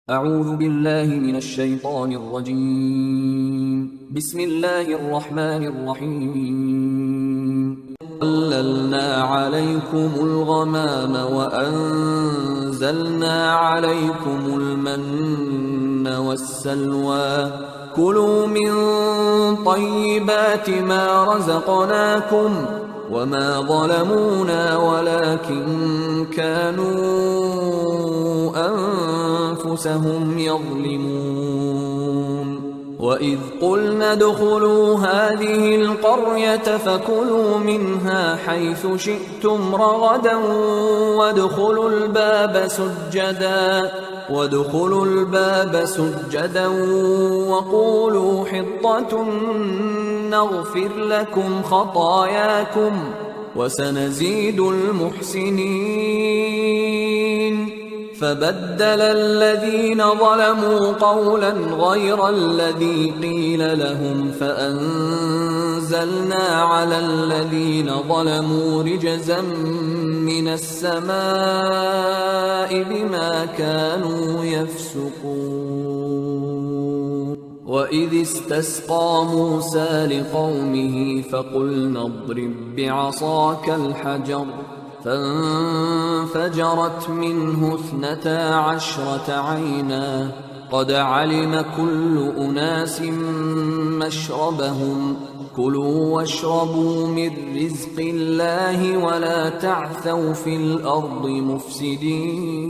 أعوذ بالله من الشيطان الرجيم. بسم الله الرحمن الرحيم. ظللنا عليكم الغمام وأنزلنا عليكم المن والسلوى كلوا من طيبات ما رزقناكم وما ظلمونا ولكن كانوا أنفسهم يظلمون. وإذ قلنا ادخلوا هذه القرية فكلوا منها حيث شئتم رغدا وادخلوا الباب سجدا وقولوا حطة نغفر لكم خطاياكم وسنزيد المحسنين. فبدل الذين ظلموا قولا غير الذي قيل لهم فأنزلنا على الذين ظلموا رجزا من السماء بما كانوا يفسقون. وإذ استسقى موسى لقومه فقلنا اضرب بعصاك الحجر فانفجرت منه 12 عينا قد علم كل أناس مشربهم كلوا واشربوا من رزق الله ولا تعثوا في الأرض مفسدين.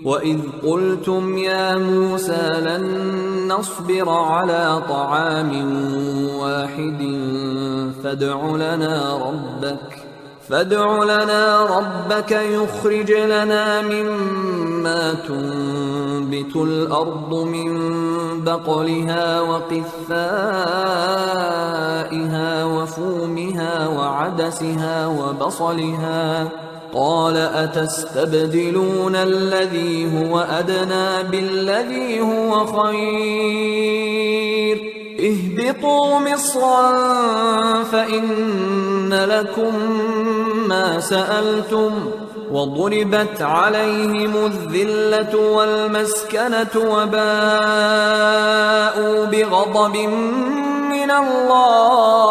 وإذ قلتم يا موسى لن نصبر على طعام واحد فادع لنا ربك يخرج لنا مما تنبت الأرض من بقلها وقثائها وفومها وعدسها وبصلها قال أتستبدلون الذي هو أدنى بالذي هو خير اهبطوا مصرا فإن لكم ما سألتم وضربت عليهم الذلة والمسكنة وباءوا بغضب من الله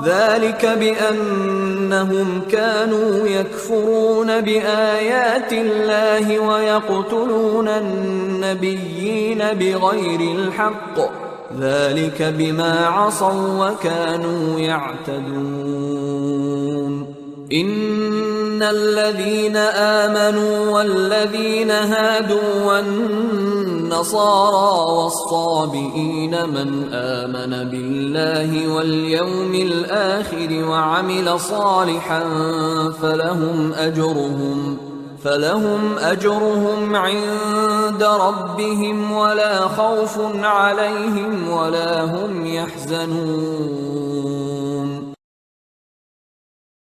ذلك بأنهم كانوا يكفرون بآيات الله ويقتلون النبيين بغير الحق ذلك بما عصوا وكانوا يعتدون. إن الذين آمنوا والذين هادوا والنصارى والصابئين من آمن بالله واليوم الآخر وعمل صالحا فلهم أجرهم عند ربهم ولا خوف عليهم ولا هم يحزنون.